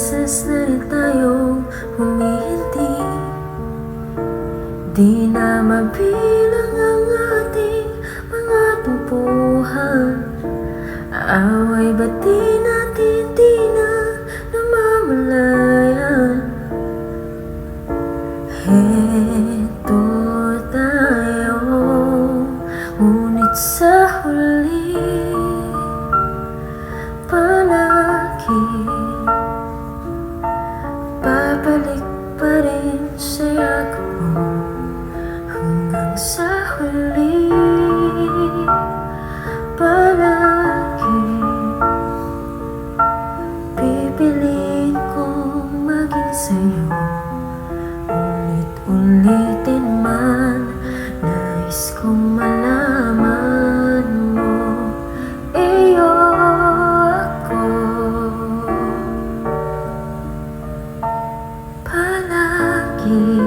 beses na rin tayong humihindi. Di na mabilang ang ating mga tumpuhan. Away ba't di natin di na namamalayan? Heto tayo, ngunit sa huli palagi babalik pa rin sa yakap mo. Hanggang sa huli palagi pipiliin kong maging sa'yo. Ulit-ulitin man, nais kong malaman mo, iyo ako palagi.